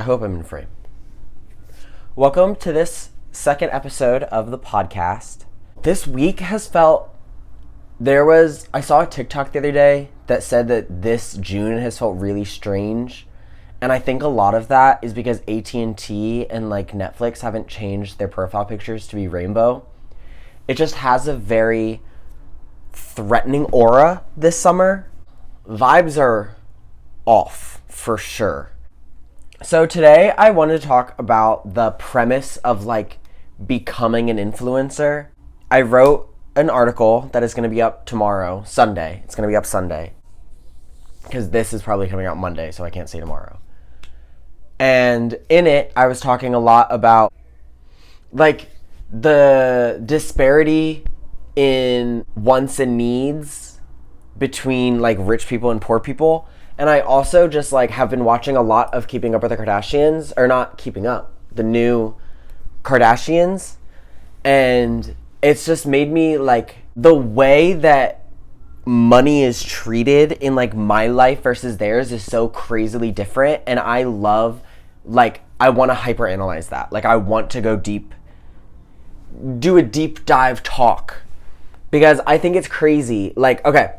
I hope I'm in frame. Welcome to this second episode of the podcast. This week has felt... I saw a TikTok the other day that said that this June has felt really strange. And I think a lot of that is because AT&T and like Netflix haven't changed their profile pictures to be rainbow. It just has a very threatening aura this summer. Vibes are off for sure. So today I wanted to talk about the premise of like becoming an influencer. I wrote an article that is going to be up tomorrow, Sunday. It's going to be up Sunday because this is probably coming out Monday, so I can't say tomorrow. And in it, I was talking a lot about like the disparity in wants and needs between like rich people and poor people. And I also just like have been watching a lot of Keeping Up with the Kardashians, or not Keeping Up, the new Kardashians. And it's just made me like the way that money is treated in like my life versus theirs is so crazily different. And I love, like, I want to hyperanalyze that. Like I want to go deep, do a deep dive talk, because I think it's crazy. Like, okay,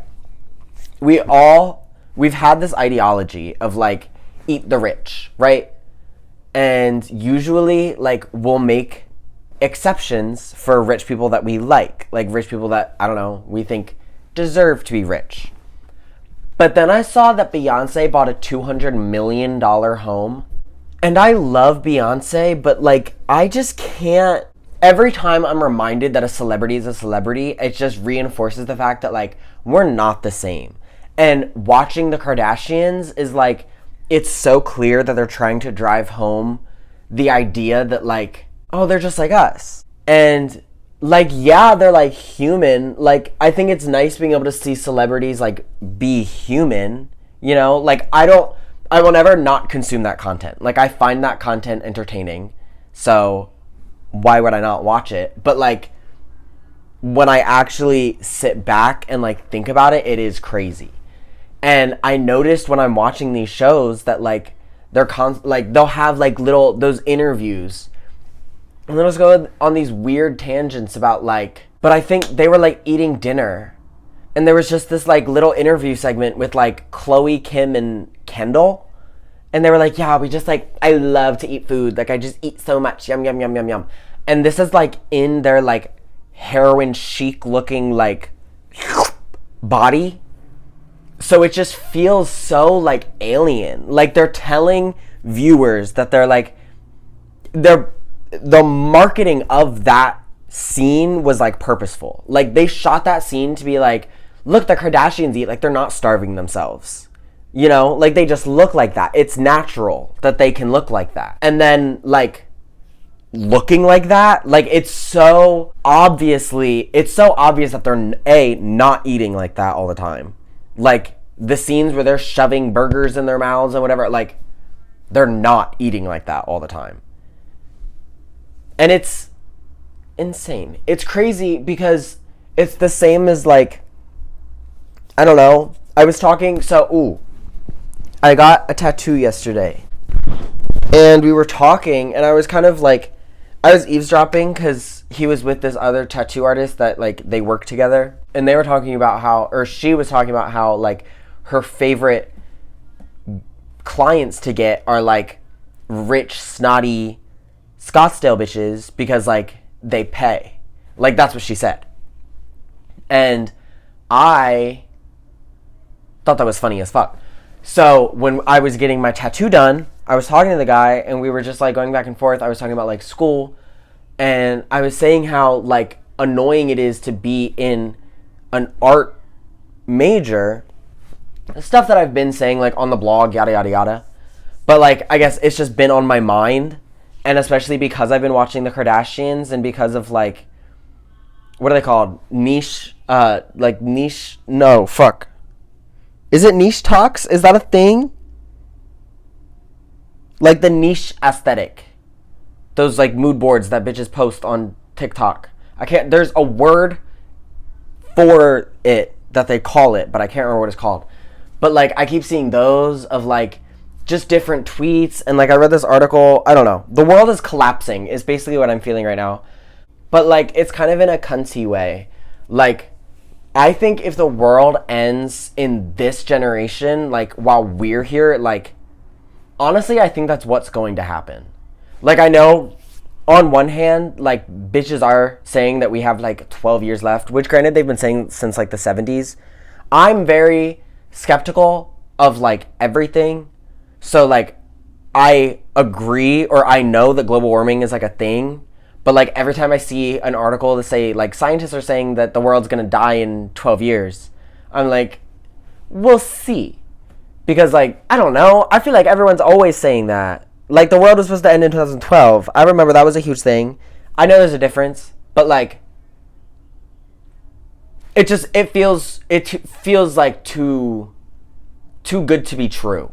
we've had this ideology of like eat the rich, right? And usually like we'll make exceptions for rich people that we like rich people that, I don't know, we think deserve to be rich. But then I saw that Beyonce bought a $200 million home. And I love Beyonce, but like I just can't. Every time I'm reminded that a celebrity is a celebrity, it just reinforces the fact that like we're not the same. And watching the Kardashians is like, it's so clear that they're trying to drive home the idea that like, oh, they're just like us. And like, yeah, they're like human. Like, I think it's nice being able to see celebrities like be human, you know? Like, I will never not consume that content. Like, I find that content entertaining. So why would I not watch it? But like, when I actually sit back and like think about it, it is crazy. And I noticed when I'm watching these shows that like they'll have like little those interviews, and they'll just go on these weird tangents about like, but I think they were like eating dinner, and there was just this like little interview segment with like Khloe, Kim, and Kendall, and they were like, yeah, we just like, I love to eat food, like I just eat so much, yum yum yum yum yum, and this is like in their like heroin chic looking like body. So it just feels so like alien. Like they're telling viewers that they're like, the marketing of that scene was like purposeful. Like they shot that scene to be like, look, the Kardashians eat like they're not starving themselves. You know, like they just look like that. It's natural that they can look like that. And then like looking like that, like it's so obvious that they're not eating like that all the time. Like the scenes where they're shoving burgers in their mouths and whatever, like they're not eating like that all the time. And it's insane. It's crazy because it's the same as like, I don't know. I was talking, I got a tattoo yesterday. And we were talking and I was kind of like, I was eavesdropping because he was with this other tattoo artist that like they work together, and they were talking about she was talking about how like her favorite clients to get are like rich, snotty Scottsdale bitches because like they pay. Like that's what she said. And I thought that was funny as fuck. So when I was getting my tattoo done, I was talking to the guy and we were just like going back and forth. I was talking about like school, and I was saying how like annoying it is to be in an art major. Stuff that I've been saying like on the blog, yada yada yada. But like I guess it's just been on my mind, and especially because I've been watching the Kardashians and because of like, what are they called? Is it niche talks? Is that a thing? Like the niche aesthetic. Those like mood boards that bitches post on TikTok. There's a word for it that they call it, but I can't remember what it's called. But like I keep seeing those of like just different tweets. And, like, I read this article. I don't know. The world is collapsing is basically what I'm feeling right now. But, like, it's kind of in a cunty way. Like, I think if the world ends in this generation, like, while we're here, like, honestly, I think that's what's going to happen. Like, I know, on one hand, like, bitches are saying that we have, like, 12 years left, which, granted, they've been saying since, like, the 70s. I'm very skeptical of, like, everything. So, like, I agree, or I know that global warming is, like, a thing. But, like, every time I see an article that say, like, scientists are saying that the world's going to die in 12 years, I'm like, we'll see. Because, like, I don't know. I feel like everyone's always saying that. Like, the world was supposed to end in 2012. I remember that was a huge thing. I know there's a difference. But, like, it feels like too good to be true.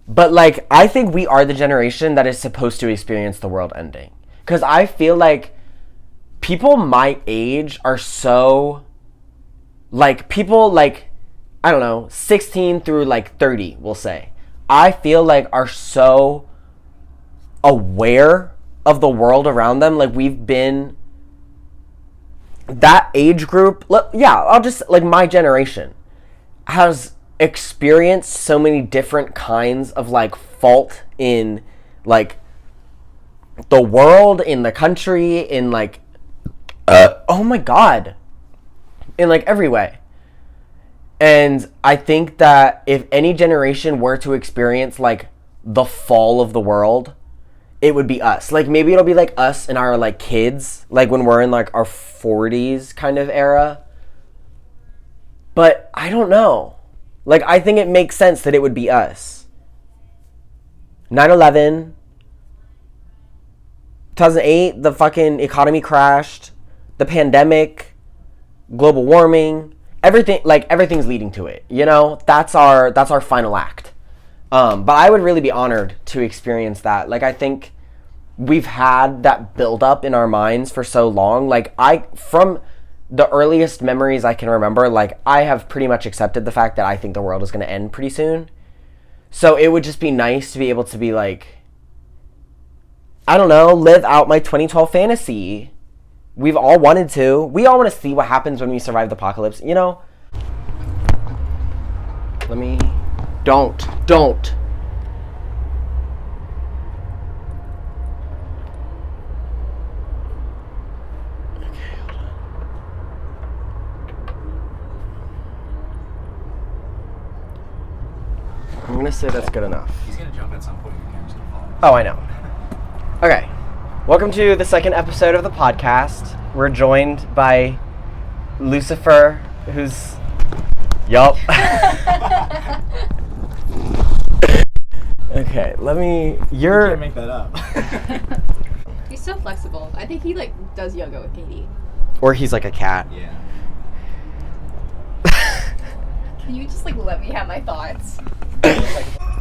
But, like, I think we are the generation that is supposed to experience the world ending. Because I feel like people my age are so, like, people, like, I don't know, 16 through, like, 30, we'll say. I feel like are so aware of the world around them. Like, we've been, that age group, I'll just, like, my generation has experienced so many different kinds of, like, fault in, like, the world, in the country, in, like, oh my God, in, like, every way. And I think that if any generation were to experience, like, the fall of the world, it would be us. Like, maybe it'll be, like, us and our, like, kids, like, when we're in, like, our 40s kind of era. But I don't know. Like, I think it makes sense that it would be us. 9/11, 2008, the fucking economy crashed, the pandemic, global warming, everything, like, everything's leading to it, you know? That's our final act. But I would really be honored to experience that. Like, I think we've had that build up in our minds for so long. Like, from the earliest memories I can remember, like, I have pretty much accepted the fact that I think the world is going to end pretty soon. So it would just be nice to be able to be like, I don't know, live out my 2012 fantasy. We've all wanted to. We all want to see what happens when we survive the apocalypse, you know? Don't. Okay, hold on. I'm going to say that's good enough. He's going to jump at some point. Your camera's going to fall. Oh, I know. Okay. Welcome to the second episode of the podcast. We're joined by Lucifer, who's... Yup. Okay, You can't make that up. He's so flexible. I think he, like, does yoga with Katie. Or he's like a cat. Yeah. Can you just, like, let me have my thoughts?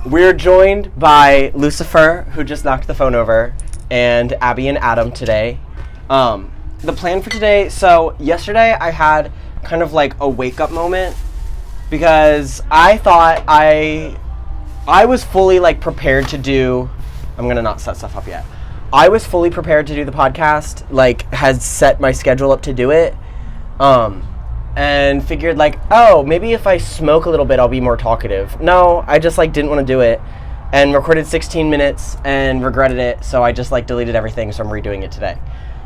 We're joined by Lucifer, who just knocked the phone over, and Abby and Adam today. The plan for today, so yesterday I had kind of like a wake-up moment because I thought I was fully, like, prepared to do... I'm going to not set stuff up yet. I was fully prepared to do the podcast, like, had set my schedule up to do it, and figured, like, oh, maybe if I smoke a little bit, I'll be more talkative. No, I just, like, didn't want to do it, and recorded 16 minutes and regretted it, so I just, like, deleted everything, so I'm redoing it today.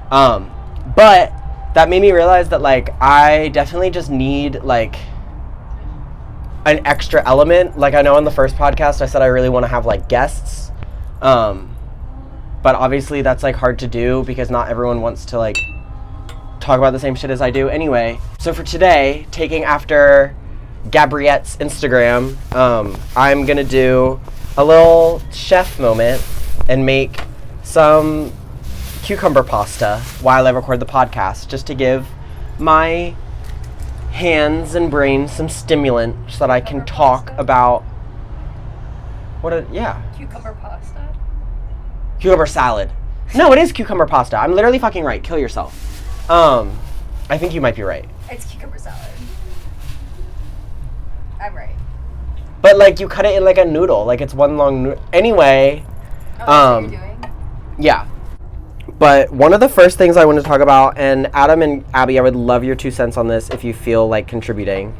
But that made me realize that, like, I definitely just need, like, an extra element. Like, I know on the first podcast I said I really want to have, like, guests, but obviously that's, like, hard to do because not everyone wants to, like, talk about the same shit as I do anyway. So for today, taking after Gabriette's Instagram, I'm gonna do a little chef moment and make some cucumber pasta while I record the podcast, just to give my hands and brain some stimulant so that I can talk about Cucumber pasta? Cucumber salad. No, it is cucumber pasta. I'm literally fucking right. Kill yourself. I think you might be right. It's cucumber salad. I'm right. But, like, you cut it in, like, a noodle. Like, it's one long noodle. Anyway. Oh, that's what you're doing? Yeah. But one of the first things I want to talk about, and Adam and Abby, I would love your 2 cents on this if you feel like contributing.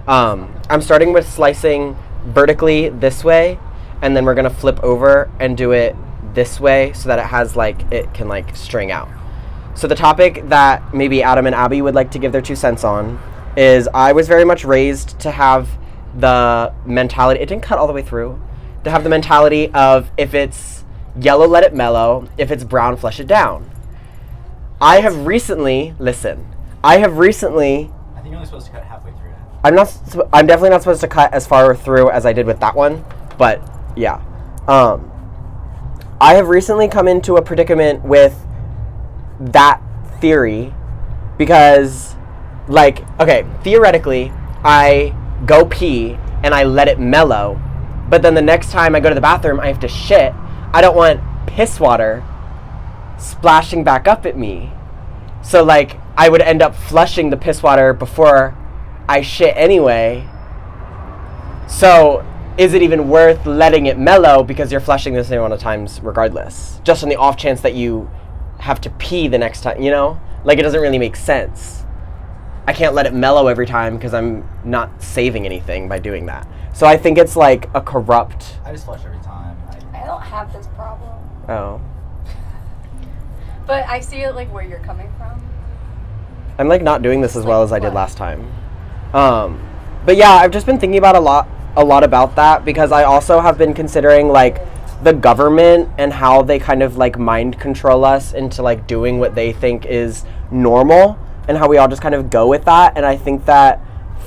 I'm starting with slicing vertically this way, and then we're going to flip over and do it this way so that it has, like, it can, like, string out. So the topic that maybe Adam and Abby would like to give their 2 cents on is I was very much raised to have the mentality, it didn't cut all the way through, to have the mentality of if it's yellow, let it mellow, if it's brown, flush it down. I have recently, I think you're only supposed to cut halfway through it. I'm definitely not supposed to cut as far through as I did with that one, but yeah. I have recently come into a predicament with that theory because, like, okay, theoretically, I go pee and I let it mellow, but then the next time I go to the bathroom, I have to shit. I don't want piss water splashing back up at me. So, like, I would end up flushing the piss water before I shit anyway. So, is it even worth letting it mellow because you're flushing the same amount of times regardless? Just on the off chance that you have to pee the next time, you know? Like, it doesn't really make sense. I can't let it mellow every time because I'm not saving anything by doing that. So I think it's like a corrupt... I just flush every time. I don't have this problem. Oh. But I see it, like, where you're coming from. I'm, like, not doing this as well as I did last time. But yeah, I've just been thinking about a lot about that because I also have been considering, like, the government and how they kind of, like, mind control us into, like, doing what they think is normal and how we all just kind of go with that. And I think that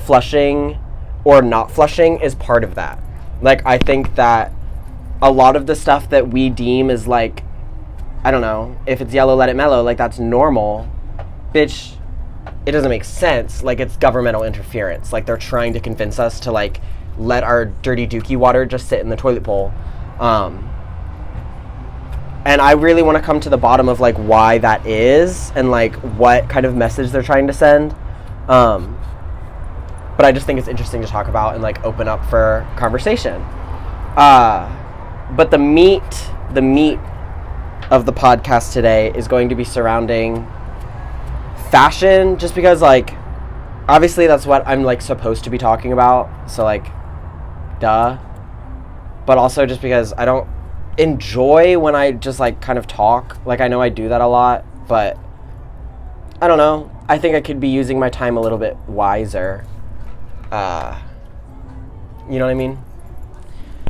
flushing or not flushing is part of that. Like, I think that a lot of the stuff that we deem is, like, I don't know, if it's yellow, let it mellow, like, that's normal. Bitch, it doesn't make sense. Like, it's governmental interference. Like, they're trying to convince us to, like, let our dirty dookie water just sit in the toilet bowl. And I really want to come to the bottom of, like, why that is and, like, what kind of message they're trying to send. But I just think it's interesting to talk about and, like, open up for conversation. But the meat of the podcast today is going to be surrounding fashion, just because, like, obviously that's what I'm, like, supposed to be talking about. So, like, duh. But also just because I don't enjoy when I just, like, kind of talk. Like, I know I do that a lot, but I don't know. I think I could be using my time a little bit wiser. You know what I mean?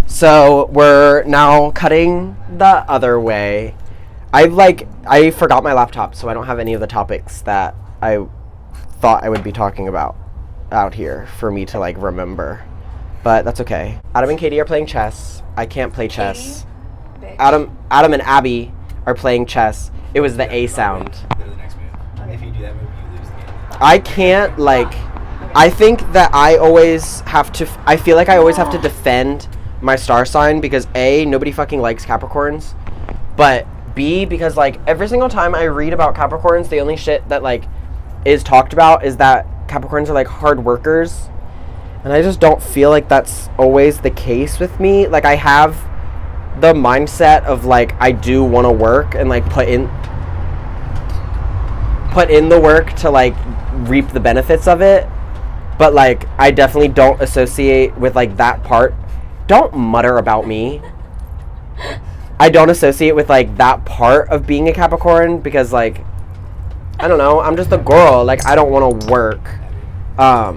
So we're now cutting the other way. I forgot my laptop, so I don't have any of the topics that I thought I would be talking about out here for me to, like, remember. But that's okay. Adam and Katie are playing chess. I can't play chess. Adam and Abby are playing chess. It was the A sound. Go to the next move. If you do that move, you lose the game. I can't, like, I think that I feel like I always have to defend my star sign because A, nobody fucking likes Capricorns, but B, because, like, every single time I read about Capricorns, the only shit that, like, is talked about is that Capricorns are, like, hard workers, and I just don't feel like that's always the case with me. Like, I have the mindset of, like, I do want to work and, like, put in the work to, like, reap the benefits of it, but, like, I definitely don't associate with, like, that part. Don't mutter about me. I don't associate with, like, that part of being a Capricorn because, like, I don't know, I'm just a girl. Like, I don't want to work. But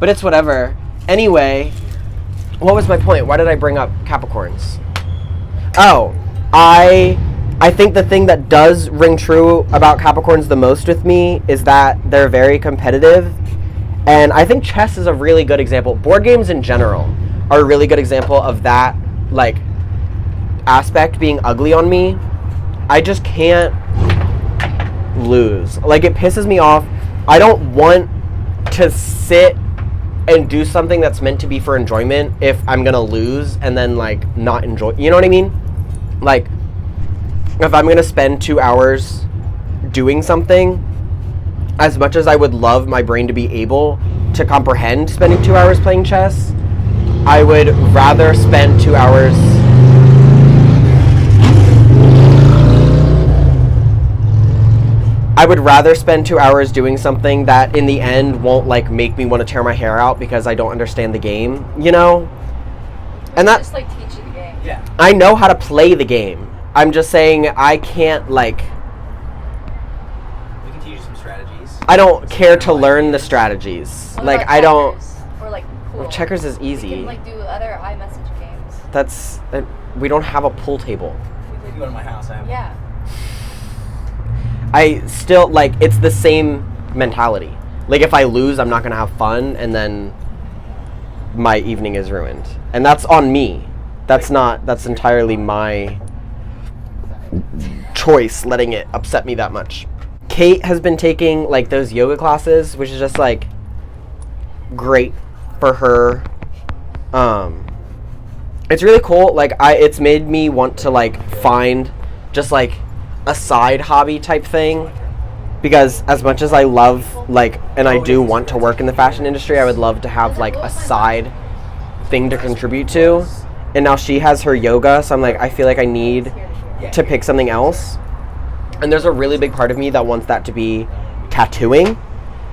it's whatever. Anyway, what was my point? Why did I bring up Capricorns? Oh, I think the thing that does ring true about Capricorns the most with me is that they're very competitive. And I think chess is a really good example. Board games in general are a really good example of that, like, aspect being ugly on me. I just can't lose. Like, it pisses me off. I don't want to sit and do something that's meant to be for enjoyment if I'm gonna lose and then, like, not enjoy. You know what I mean? Like, if I'm gonna spend 2 hours doing something, as much as I would love my brain to be able to comprehend spending 2 hours playing chess. I would rather spend 2 hours doing something that in the end won't like make me want to tear my hair out because I don't understand the game, you know? And that just like teach you the game. Yeah. I know how to play the game. I'm just saying I can't like We can teach you some strategies. I don't care to learn the strategies. What Like about I don't checkers? Or like pool. well, checkers is We easy. can like do other iMessage games. That's we don't have a pool table. You can go to my house. I have Yeah. I still like it's the same mentality. Like if I lose, I'm not gonna have fun, and then my evening is ruined, and that's on me. That's entirely my choice, letting it upset me that much. Kate has been taking like those yoga classes, which is just like great for her. It's really cool. Like it's made me want to like find just like a side hobby type thing, because as much as I love like and I do want to work in the fashion industry, I would love to have like a side thing to contribute to. And now she has her yoga, so I'm like I feel like I need to pick something else. And there's a really big part of me that wants that to be tattooing,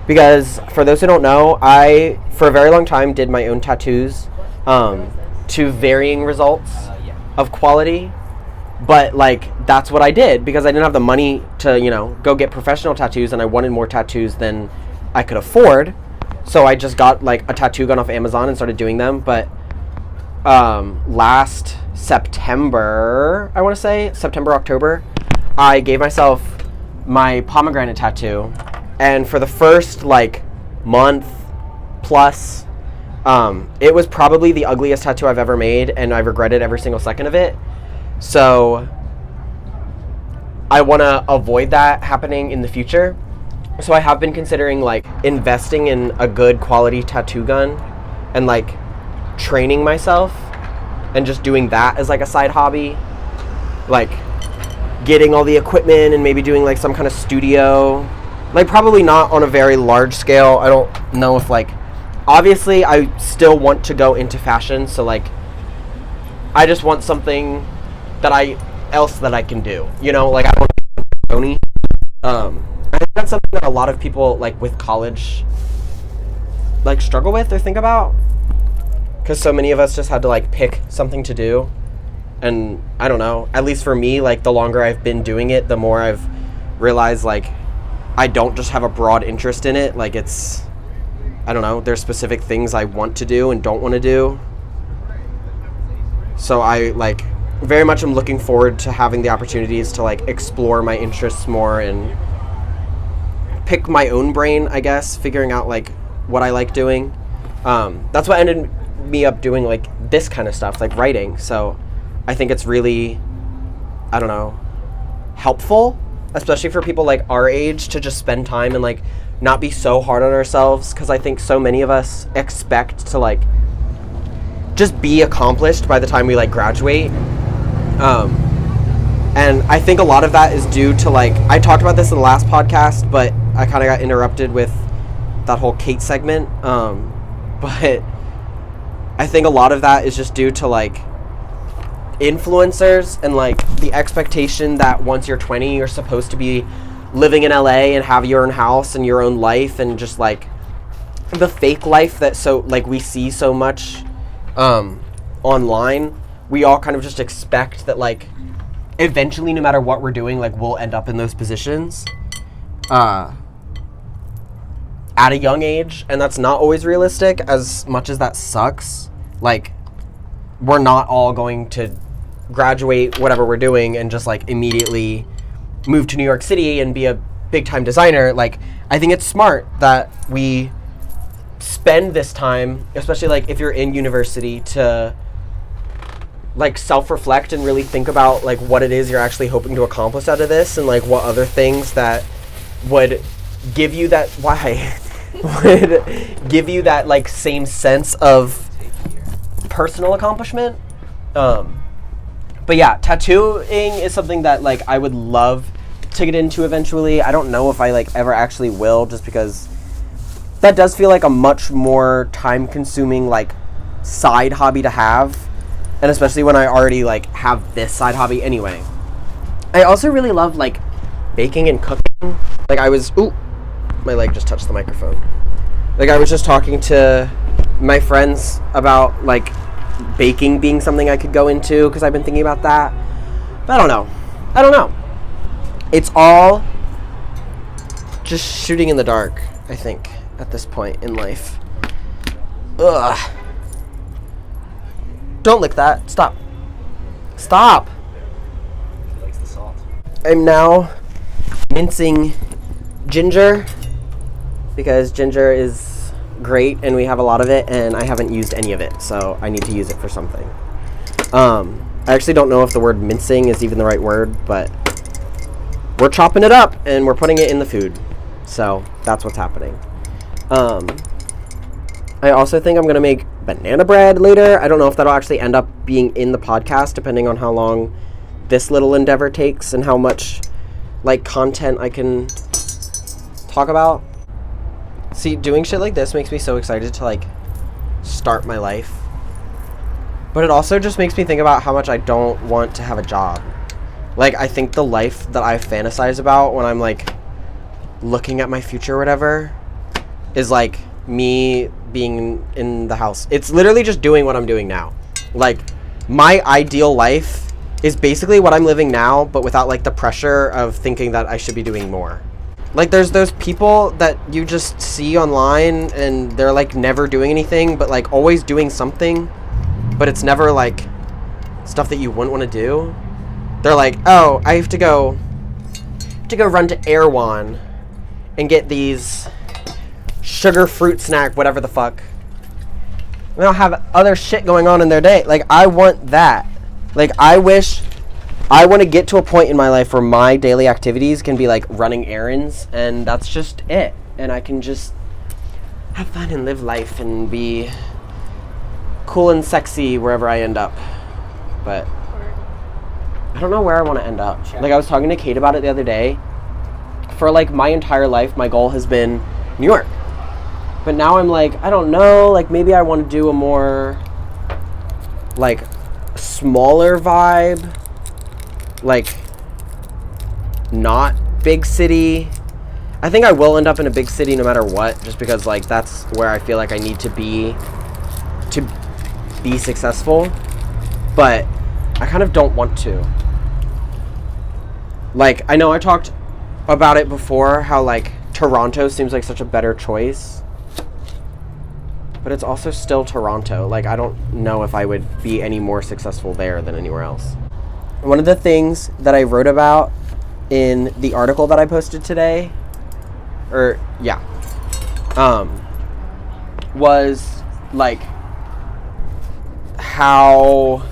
because for those who don't know, I for a very long time did my own tattoos to varying results of quality. But like that's what I did because I didn't have the money to, you know, go get professional tattoos, and I wanted more tattoos than I could afford. So I just got like a tattoo gun off Amazon and started doing them. But last September, I want to say September, October, I gave myself my pomegranate tattoo, and for the first like month plus, it was probably the ugliest tattoo I've ever made, and I regretted every single second of it. So I want to avoid that happening in the future. So I have been considering like investing in a good quality tattoo gun and like training myself and just doing that as like a side hobby, like getting all the equipment and maybe doing like some kind of studio, like probably not on a very large scale. I don't know if like, obviously I still want to go into fashion, so like I just want something that I can do, you know, like I don't want to I think that's something that a lot of people like with college like struggle with or think about, because so many of us just had to like pick something to do. And I don't know, at least for me, like the longer I've been doing it, the more I've realized like I don't just have a broad interest in it. Like it's, I don't know, there's specific things I want to do and don't want to do. So I like very much am looking forward to having the opportunities to like explore my interests more and pick my own brain, I guess, figuring out like what I like doing. That's what ended me up doing like this kind of stuff, like writing. So I think it's really, I don't know, helpful, especially for people like our age, to just spend time and like not be so hard on ourselves, because I think so many of us expect to like just be accomplished by the time we like graduate. And I think a lot of that is due to like, I talked about this in the last podcast, but I kind of got interrupted with that whole Kate segment. But I think a lot of that is just due to like influencers and like the expectation that once you're 20, you're supposed to be living in LA and have your own house and your own life, and just like the fake life that so like we see so much online. We all kind of just expect that like eventually, no matter what we're doing, like we'll end up in those positions at a young age, and that's not always realistic. As much as that sucks, like we're not all going to graduate whatever we're doing and just like immediately move to New York City and be a big time designer. Like I think it's smart that we spend this time, especially like if you're in university, to like self-reflect and really think about like what it is you're actually hoping to accomplish out of this, and like what other things that would give you that would give you that like same sense of personal accomplishment. But yeah, tattooing is something that like I would love to get into eventually. I don't know if I like ever actually will, just because that does feel like a much more time-consuming, like, side hobby to have. And especially when I already, like, have this side hobby anyway. I also really love, like, baking and cooking. Like, my leg just touched the microphone. Like, I was just talking to my friends about, like, baking being something I could go into, because I've been thinking about that. But I don't know. It's all just shooting in the dark, I think, at this point in life. Ugh. Don't lick that. Stop. Stop. He likes the salt. I'm now mincing ginger, because ginger is great and we have a lot of it, and I haven't used any of it, so I need to use it for something. I actually don't know if the word mincing is even the right word, but we're chopping it up and we're putting it in the food. So that's what's happening. I also think I'm going to make banana bread later. I don't know if that'll actually end up being in the podcast, depending on how long this little endeavor takes and how much, like, content I can talk about. See, doing shit like this makes me so excited to, like, start my life. But it also just makes me think about how much I don't want to have a job. Like, I think the life that I fantasize about when I'm, like, looking at my future or whatever is, like, me being in the house. It's literally just doing what I'm doing now. Like, my ideal life is basically what I'm living now, but without, like, the pressure of thinking that I should be doing more. Like, there's those people that you just see online and they're, like, never doing anything, but, like, always doing something, but it's never, like, stuff that you wouldn't want to do. They're like, oh, I have to go run to Erewhon and get these sugar fruit snack, whatever the fuck. They don't have other shit going on in their day. Like, I want that. Like, I want to get to a point in my life where my daily activities can be, like, running errands, and that's just it. And I can just have fun and live life and be cool and sexy wherever I end up. But I don't know where I want to end up. Like, I was talking to Kate about it the other day. For, like, my entire life, my goal has been New York. But now I'm like, I don't know, like, maybe I want to do a more, like, smaller vibe. Like, not big city. I think I will end up in a big city no matter what, just because, like, that's where I feel like I need to be successful. But I kind of don't want to. Like, I know I talked about it before, how, like, Toronto seems like such a better choice. But it's also still Toronto. Like, I don't know if I would be any more successful there than anywhere else. One of the things that I wrote about in the article that I posted today, was, like, how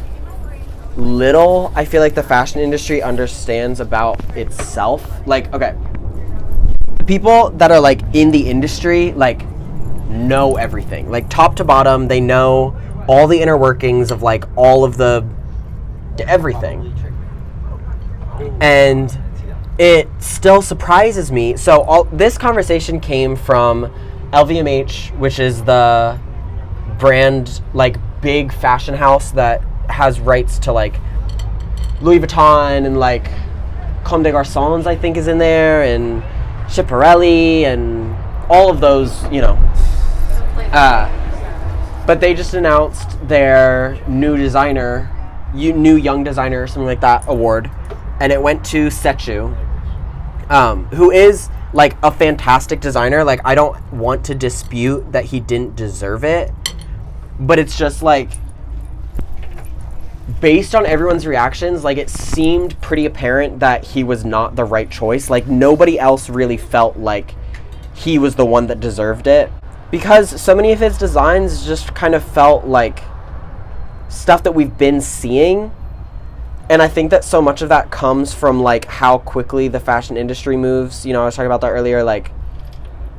little I feel like the fashion industry understands about itself. Like, okay, the people that are, like, in the industry, like, know everything. Like, top to bottom, they know all the inner workings of, like, all of the everything. And it still surprises me. So this conversation came from LVMH, which is the brand, like, big fashion house that has rights to, like, Louis Vuitton and, like, Comme des Garçons, I think, is in there, and Schiaparelli and all of those, you know. But they just announced their new designer, new young designer, something like that, award, and it went to Sechu, who is, like, a fantastic designer. Like, I don't want to dispute that he didn't deserve it, but it's just, like, based on everyone's reactions, like, it seemed pretty apparent that he was not the right choice. Like, nobody else really felt like he was the one that deserved it, because so many of his designs just kind of felt like stuff that we've been seeing. And I think that so much of that comes from, like, how quickly the fashion industry moves. You know, I was talking about that earlier, like,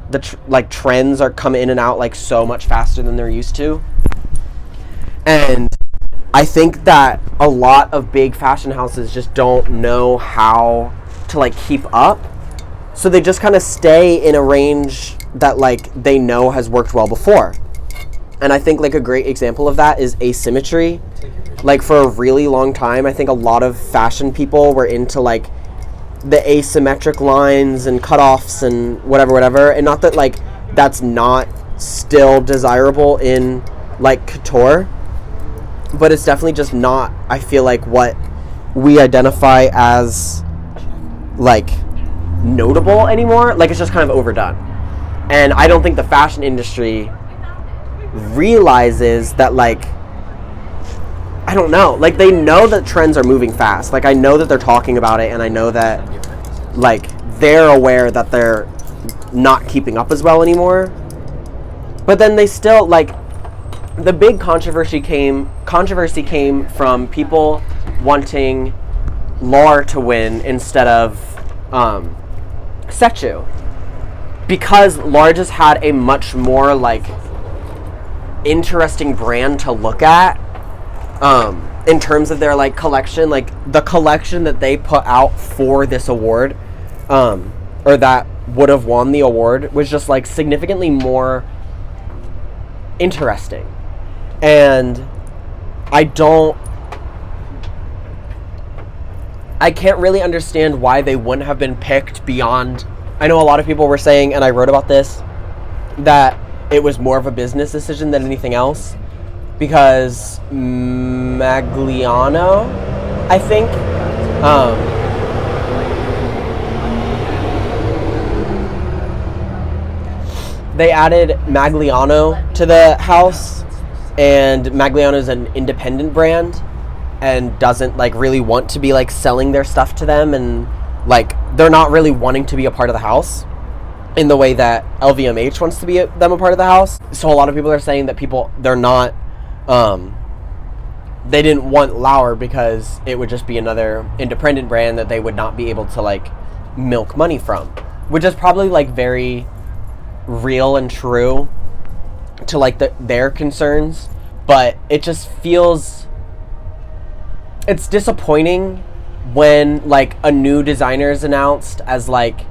the trends are come in and out, like, so much faster than they're used to. And I think that a lot of big fashion houses just don't know how to, like, keep up. So they just kind of stay in a range that like they know has worked well before. And I think like a great example of that is asymmetry. Like for a really long time, I think a lot of fashion people were into like the asymmetric lines and cutoffs and whatever. And not that like that's not still desirable in like couture, but it's definitely just not, I feel like, what we identify as like notable anymore. Like it's just kind of overdone. And I don't think the fashion industry realizes that, like, I don't know, like they know that trends are moving fast. Like I know that they're talking about it, and I know that like they're aware that they're not keeping up as well anymore. But then they still, like, the big controversy came from people wanting Lar to win instead of Sechu, because Lar just had a much more like interesting brand to look at in terms of their like collection. Like the collection that they put out for this award, or that would have won the award, was just like significantly more interesting. And I can't really understand why they wouldn't have been picked beyond. I know a lot of people were saying, and I wrote about this, that it was more of a business decision than anything else, because Magliano, I think, they added Magliano to the house, and Magliano is an independent brand and doesn't like really want to be like selling their stuff to them, and like they're not really wanting to be a part of the house in the way that LVMH wants to be them a part of the house. So a lot of people are saying that they're not they didn't want Lauer because it would just be another independent brand that they would not be able to like milk money from, which is probably like very real and true to like their concerns. But it just feels, it's disappointing when like a new designer is announced as like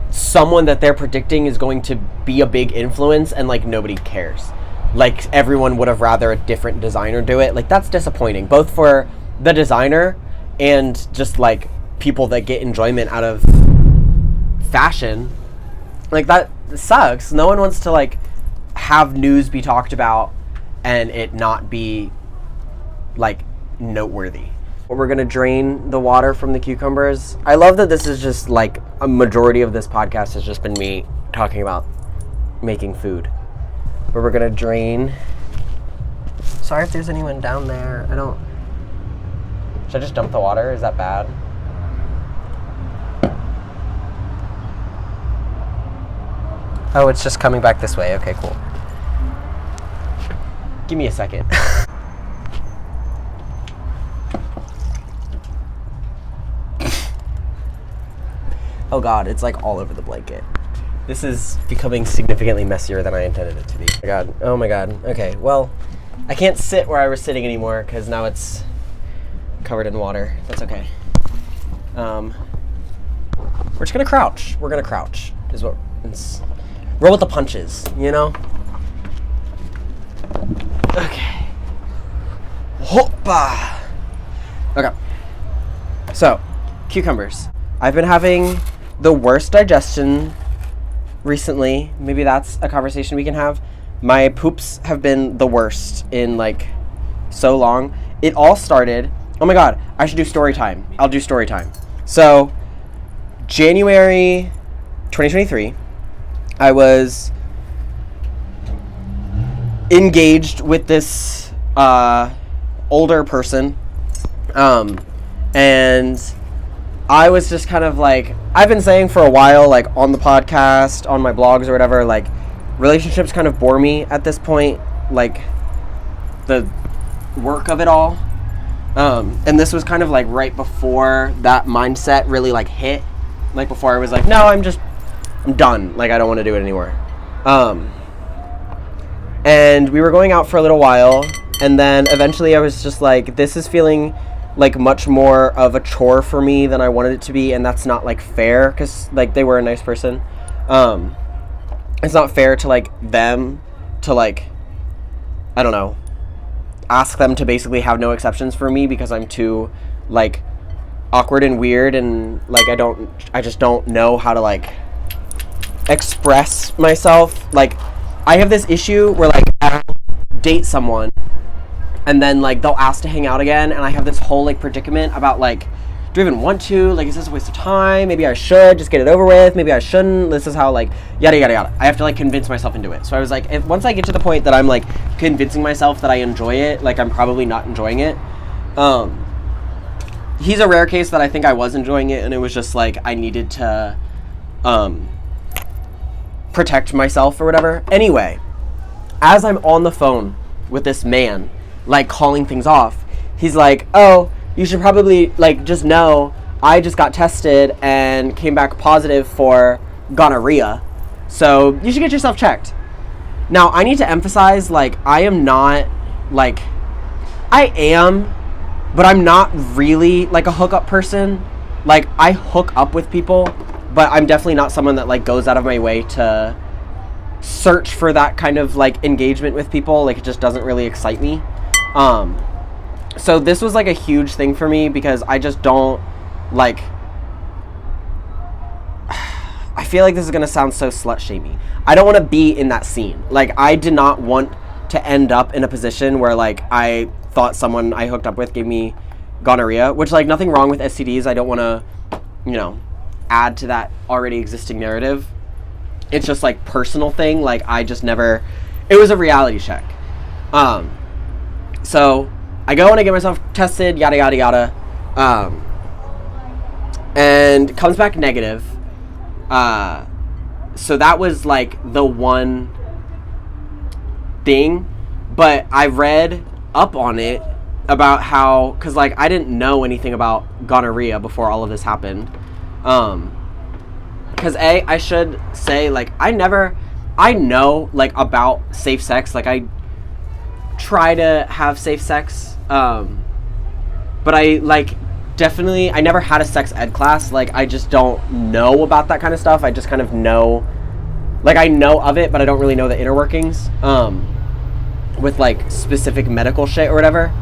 someone that they're predicting is going to be a big influence, and like nobody cares. Like everyone would have rather a different designer do it. Like that's disappointing, both for the designer and just like people that get enjoyment out of fashion. Like that sucks. No one wants to like have news be talked about and it not be like noteworthy. We're gonna drain the water from the cucumbers. I love that this is just like a majority of this podcast has just been me talking about making food. But we're gonna drain. Sorry if there's anyone down there. Should I just dump the water? Is that bad? Oh, it's just coming back this way. Okay, cool. Give me a second. Oh God, it's like all over the blanket. This is becoming significantly messier than I intended it to be. Oh my God. Okay, well, I can't sit where I was sitting anymore because now it's covered in water. That's okay. We're just gonna crouch. We're gonna crouch. Roll with the punches, you know? Okay. Hoppa! Okay. So, cucumbers. I've been having the worst digestion recently. Maybe that's a conversation we can have. My poops have been the worst in like so long. It all started, oh my God, I should do story time. I'll do story time. So, January 2023, I was engaged with this older person, and I was just kind of like, I've been saying for a while, like on the podcast, on my blogs or whatever, like relationships kind of bore me at this point, like the work of it all. And this was kind of like right before that mindset really like hit, like before I was like, no, I'm done. Like I don't want to do it anymore. And we were going out for a little while, and then eventually I was just like, this is feeling like much more of a chore for me than I wanted it to be, and that's not like fair because like they were a nice person. It's not fair to like them to like, I don't know, ask them to basically have no exceptions for me because I'm too like awkward and weird, and like I just don't know how to like express myself. Like I have this issue where like I'll date someone and then like they'll ask to hang out again, and I have this whole like predicament about like, do I even want to? Like, is this a waste of time? Maybe I should just get it over with. Maybe I shouldn't. This is how like yada yada yada. I have to like convince myself into it. So I was like, once I get to the point that I'm like convincing myself that I enjoy it, like I'm probably not enjoying it. He's a rare case that I think I was enjoying it, and it was just like I needed to protect myself or whatever. Anyway, as I'm on the phone with this man, like calling things off, he's like, oh, you should probably like just know I just got tested and came back positive for gonorrhea, so you should get yourself checked. Now I need to emphasize, like, I am not like, I am, but I'm not really like a hookup person. Like I hook up with people, but I'm definitely not someone that like goes out of my way to search for that kind of like engagement with people. Like it just doesn't really excite me. So this was like a huge thing for me because I just don't like, I feel like this is gonna sound so slut-shamey. I don't want to be in that scene. Like I did not want to end up in a position where like I thought someone I hooked up with gave me gonorrhea, which like nothing wrong with STDs. I don't want to, you know, add to that already existing narrative. It's just like personal thing. Like I just never, it was a reality check. So I go and I get myself tested, yada yada yada, and it comes back negative. So that was like the one thing, but I read up on it about how, because like I didn't know anything about gonorrhea before all of this happened. Because I should say, like, I know like about safe sex. Like I try to have safe sex, but I like definitely, I never had a sex ed class. Like I just don't know about that kind of stuff. I just kind of know, like I know of it, but I don't really know the inner workings with like specific medical shit or whatever.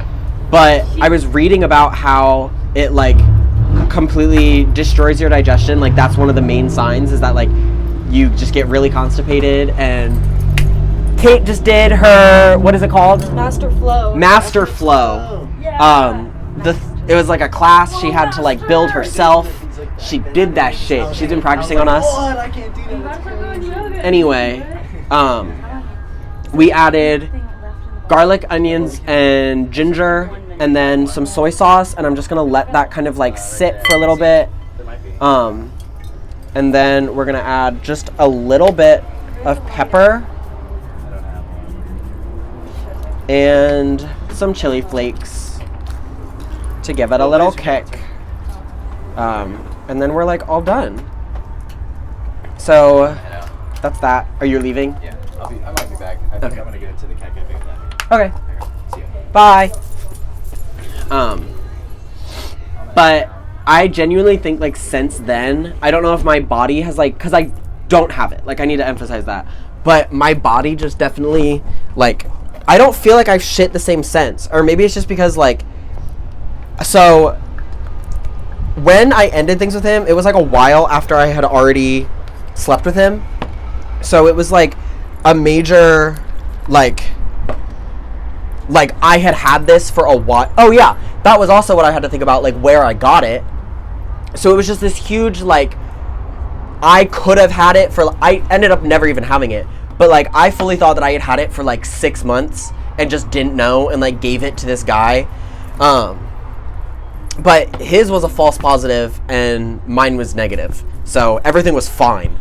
But I was reading about how it like completely destroys your digestion. Like that's one of the main signs, is that like you just get really constipated. And Kate just did her, what is it called? Master Flow. Master Flow. Yeah. It was like a class she had to like build herself. She did that shit. She's been practicing on us. Anyway, we added garlic, onions, and ginger, and then some soy sauce, and I'm just gonna let that kind of like sit for a little bit. And then we're gonna add just a little bit of pepper and some chili flakes to give it a little kick. And then we're like all done. So that's that. Are you leaving? Yeah, I might be back. I think I'm gonna get into the cat cafe with that. Okay. See ya. Bye. But I genuinely think like since then, I don't know if my body has like, because I don't have it. Like I need to emphasize that. But my body just definitely like, I don't feel like I've shit the same sense. Or maybe it's just because like, so when I ended things with him, it was like a while after I had already slept with him. So it was like a major like I had this for a while. Oh yeah, that was also what I had to think about, like where I got it. So it was just this huge like, I could have had it for, I ended up never even having it, but like I fully thought that I had it for like 6 months and just didn't know, and like gave it to this guy. But his was a false positive and mine was negative, so everything was fine.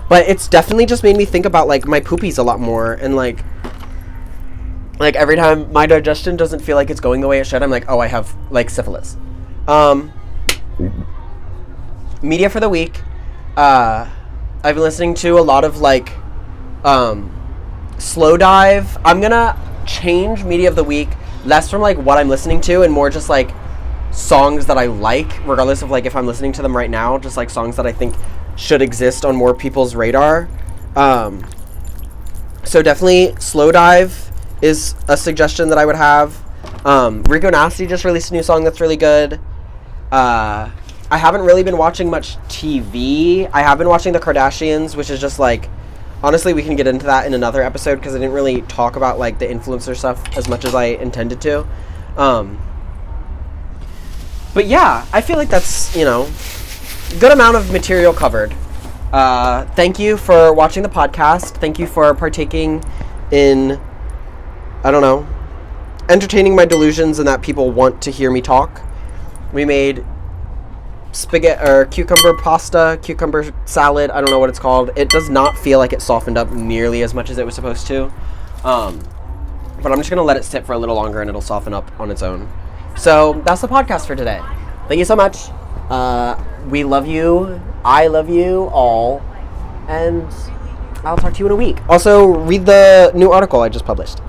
But it's definitely just made me think about like my poopies a lot more, and like every time my digestion doesn't feel like it's going the way it should, I'm like, oh, I have like syphilis. Media for the week. I've been listening to a lot of like Slow Dive. I'm gonna change media of the week, less from like what I'm listening to and more just like songs that I like, regardless of like if I'm listening to them right now, just like songs that I think should exist on more people's radar. So definitely Slow Dive is a suggestion that I would have. Rico Nasty just released a new song that's really good. I haven't really been watching much TV. I have been watching The Kardashians, which is just like, honestly, we can get into that in another episode because I didn't really talk about like the influencer stuff as much as I intended to. But yeah, I feel like that's, good amount of material covered. Thank you for watching the podcast. Thank you for partaking in, entertaining my delusions and that people want to hear me talk. We made spaghetti or cucumber salad. I don't know what it's called. It does not feel like it softened up nearly as much as it was supposed to. But I'm just going to let it sit for a little longer and it'll soften up on its own. So that's the podcast for today. Thank you so much. We love you. I love you all. And I'll talk to you in a week. Also, read the new article I just published.